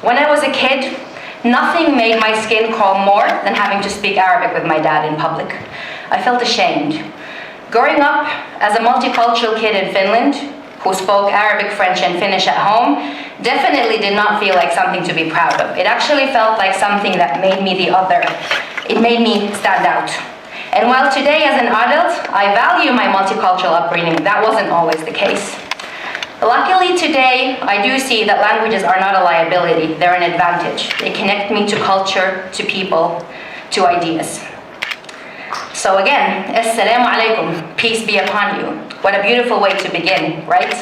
When I was a kid, nothing made my skin crawl more than having to speak Arabic with my dad in public. I felt ashamed. Growing up as a multicultural kid in Finland, who spoke Arabic, French, and Finnish at home, definitely did not feel like something to be proud of. It actually felt like something that made me the other. It made me stand out. And while today as an adult, I value my multicultural upbringing, that wasn't always the case. Luckily today, I do see that languages are not a liability, they're an advantage. They connect me to culture, to people, to ideas. So again, Assalamu alaikum, peace be upon you. What a beautiful way to begin, right?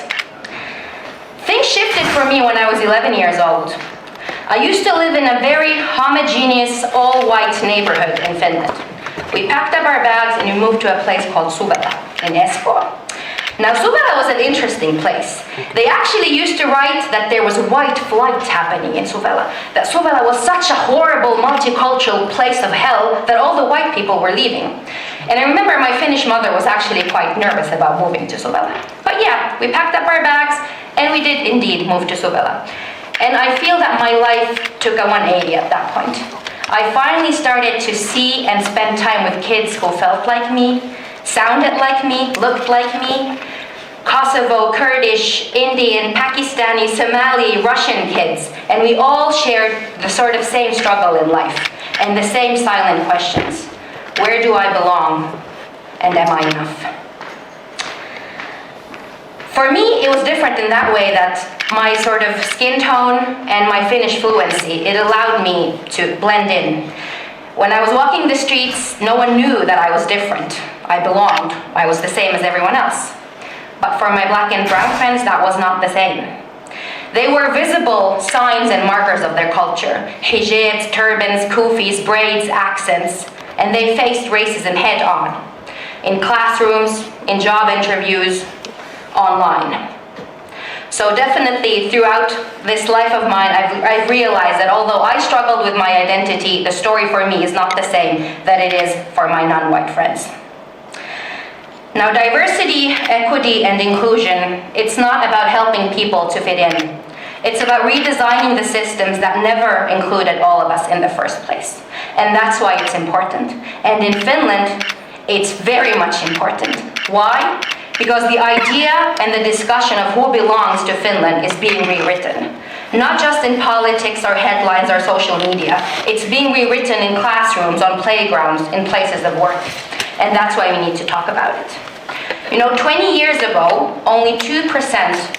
Things shifted for me when I was 11 years old. I used to live in a very homogeneous, all-white neighborhood in Finland. We packed up our bags and we moved to a place called Suvela in Espoo. Now, Suvela was an interesting place. They actually used to write that there was white flight happening in Suvela, that Suvela was such a horrible multicultural place of hell that all the white people were leaving. And I remember my Finnish mother was actually quite nervous about moving to Suvela. But yeah, we packed up our bags and we did indeed move to Suvela. And I feel that my life took a 180 at that point. I finally started to see and spend time with kids who felt like me, sounded like me, looked like me. Kosovo, Kurdish, Indian, Pakistani, Somali, Russian kids. And we all shared the sort of same struggle in life and the same silent questions. Where do I belong? And am I enough? For me, it was different in that way that my sort of skin tone and my Finnish fluency, it allowed me to blend in. When I was walking the streets, no one knew that I was different. I belonged. I was the same as everyone else. But for my black and brown friends, that was not the same. They were visible signs and markers of their culture. Hijabs, turbans, kufis, braids, accents. And they faced racism head on. In classrooms, in job interviews, online. So definitely throughout this life of mine, I've realized that although I struggled with my identity, the story for me is not the same that it is for my non-white friends. Now, diversity, equity, and inclusion, it's not about helping people to fit in. It's about redesigning the systems that never included all of us in the first place. And that's why it's important. And in Finland, it's very much important. Why? Because the idea and the discussion of who belongs to Finland is being rewritten. Not just in politics or headlines or social media. It's being rewritten in classrooms, on playgrounds, in places of work. And that's why we need to talk about it. You know, 20 years ago, only 2%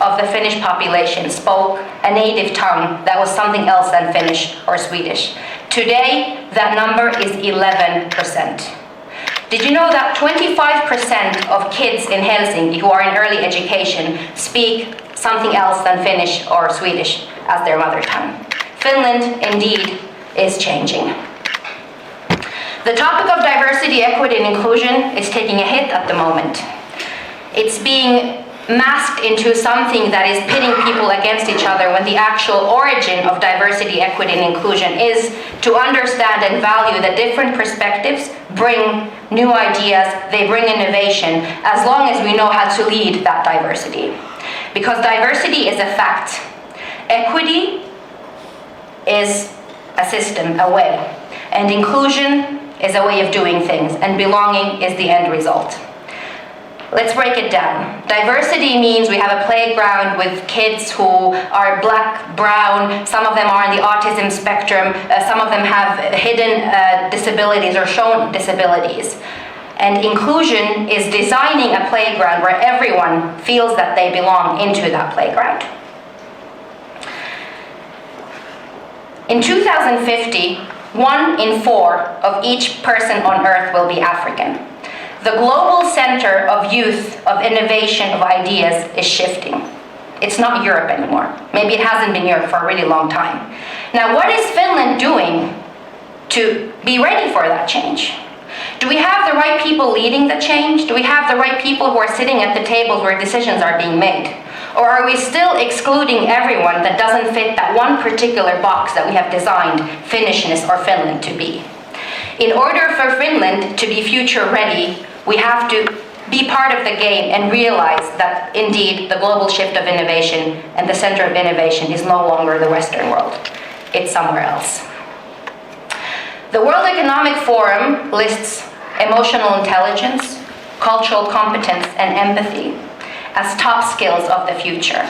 of the Finnish population spoke a native tongue that was something else than Finnish or Swedish. Today, that number is 11%. Did you know that 25% of kids in Helsinki who are in early education speak something else than Finnish or Swedish as their mother tongue? Finland, indeed, is changing. The topic of diversity, equity, and inclusion is taking a hit at the moment. It's being masked into something that is pitting people against each other when the actual origin of diversity, equity, and inclusion is to understand and value that different perspectives bring new ideas, they bring innovation, as long as we know how to lead that diversity. Because diversity is a fact. Equity is a system, a way. And inclusion is a way of doing things, and belonging is the end result. Let's break it down. Diversity means we have a playground with kids who are black, brown, some of them are on the autism spectrum, some of them have hidden disabilities or shown disabilities. And inclusion is designing a playground where everyone feels that they belong into that playground. In 2050, 1 in 4 of each person on Earth will be African. The global center of youth, of innovation, of ideas is shifting. It's not Europe anymore. Maybe it hasn't been Europe for a really long time. Now, what is Finland doing to be ready for that change? Do we have the right people leading the change? Do we have the right people who are sitting at the tables where decisions are being made? Or are we still excluding everyone that doesn't fit that one particular box that we have designed Finnishness or Finland to be? In order for Finland to be future ready, we have to be part of the game and realize that indeed the global shift of innovation and the center of innovation is no longer the Western world. it's somewhere else. The World Economic Forum lists emotional intelligence, cultural competence, and empathy as top skills of the future.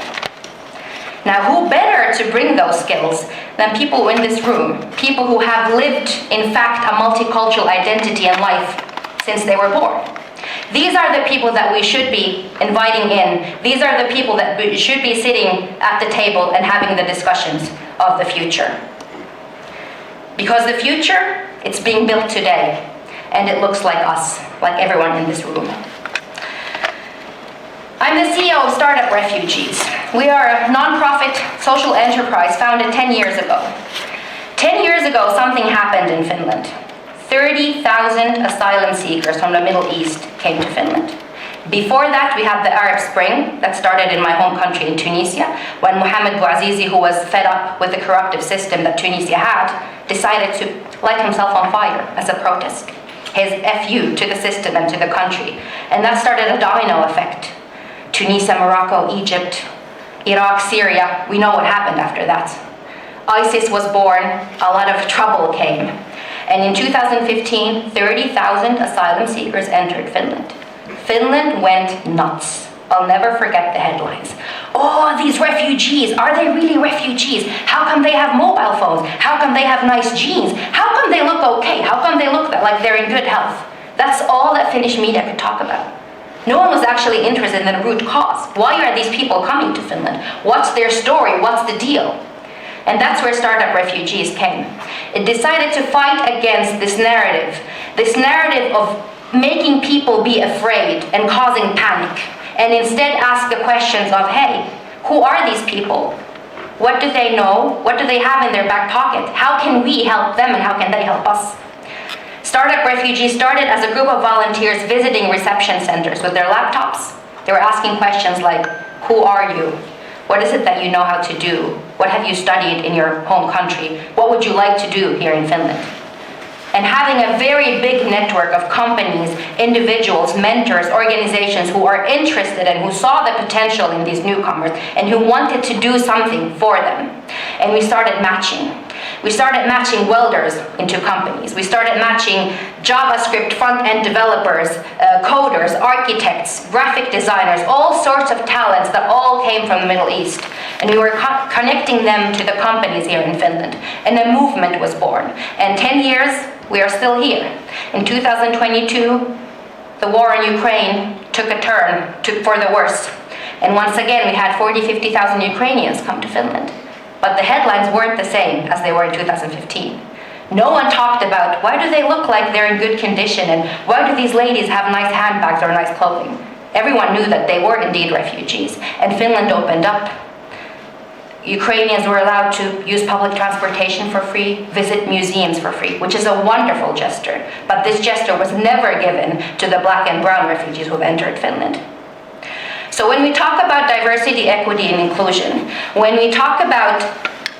Now, who better to bring those skills than people in this room, people who have lived, in fact, a multicultural identity and life since they were born. These are the people that we should be inviting in. These are the people that should be sitting at the table and having the discussions of the future. Because the future, it's being built today, and it looks like us, like everyone in this room. I'm the CEO of Startup Refugees. We are a non-profit social enterprise founded 10 years ago. 10 years ago, something happened in Finland. 30,000 asylum seekers from the Middle East came to Finland. Before that, we had the Arab Spring that started in my home country in Tunisia, when Mohamed Bouazizi, who was fed up with the corruptive system that Tunisia had, decided to light himself on fire as a protest. His FU to the system and to the country. And that started a domino effect. Tunisia, Morocco, Egypt, Iraq, Syria, we know what happened after that. ISIS was born, a lot of trouble came. And in 2015, 30,000 asylum seekers entered Finland. Finland went nuts. I'll never forget the headlines. Oh, these refugees, are they really refugees? How come they have mobile phones? How come they have nice jeans? How come they look okay? How come they look like they're in good health? That's all that Finnish media could talk about. No one was actually interested in the root cause. Why are these people coming to Finland? What's their story? What's the deal? And that's where Startup Refugees came. It decided to fight against this narrative of making people be afraid and causing panic, and instead ask the questions of, hey, who are these people? What do they know? What do they have in their back pocket? How can we help them and how can they help us? Startup Refugees started as a group of volunteers visiting reception centers with their laptops. They were asking questions like, who are you? What is it that you know how to do? What have you studied in your home country? What would you like to do here in Finland? And having a very big network of companies, individuals, mentors, organizations who are interested and who saw the potential in these newcomers and who wanted to do something for them. And we started matching. We started matching welders into companies. We started matching JavaScript front-end developers, coders, architects, graphic designers, all sorts of talents that all came from the Middle East. And we were connecting them to the companies here in Finland. And a movement was born. And 10 years, we are still here. In 2022, the war in Ukraine took a turn for the worse. And once again, we had 50,000 Ukrainians come to Finland. But the headlines weren't the same as they were in 2015. No one talked about why do they look like they're in good condition and why do these ladies have nice handbags or nice clothing. Everyone knew that they were indeed refugees, and Finland opened up. Ukrainians were allowed to use public transportation for free, visit museums for free, which is a wonderful gesture. But this gesture was never given to the black and brown refugees who have entered Finland. So when we talk about diversity, equity, and inclusion, when we talk about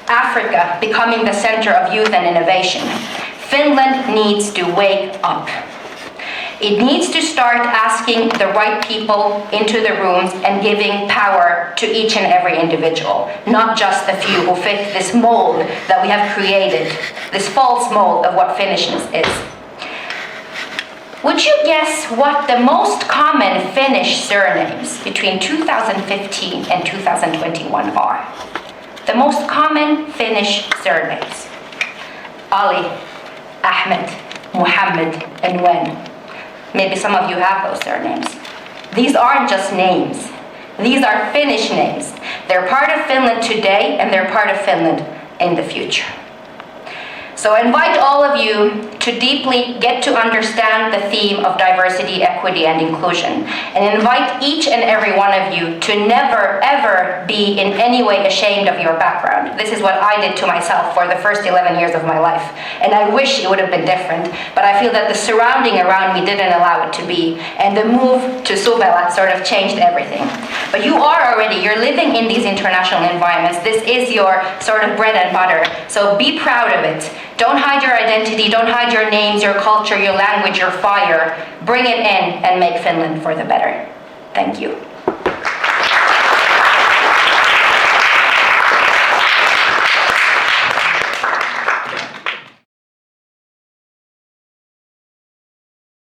Africa becoming the center of youth and innovation, Finland needs to wake up. It needs to start asking the right people into the rooms and giving power to each and every individual, not just the few who fit this mold that we have created, this false mold of what Finnishness is. Would you guess what the most common Finnish surnames between 2015 and 2021 are? The most common Finnish surnames. Ali, Ahmed, Muhammad, and Wen. Maybe some of you have those surnames. These aren't just names. These are Finnish names. They're part of Finland today and they're part of Finland in the future. So I invite all of you to deeply get to understand the theme of diversity, equity, and inclusion, and invite each and every one of you to never, ever be in any way ashamed of your background. This is what I did to myself for the first 11 years of my life, and I wish it would have been different, but I feel that the surrounding around me didn't allow it to be, and the move to Suvela sort of changed everything. But you're living in these international environments. This is your sort of bread and butter, so be proud of it. Don't hide your identity, don't hide your names, your culture, your language, your fire. Bring it in and make Finland for the better. Thank you.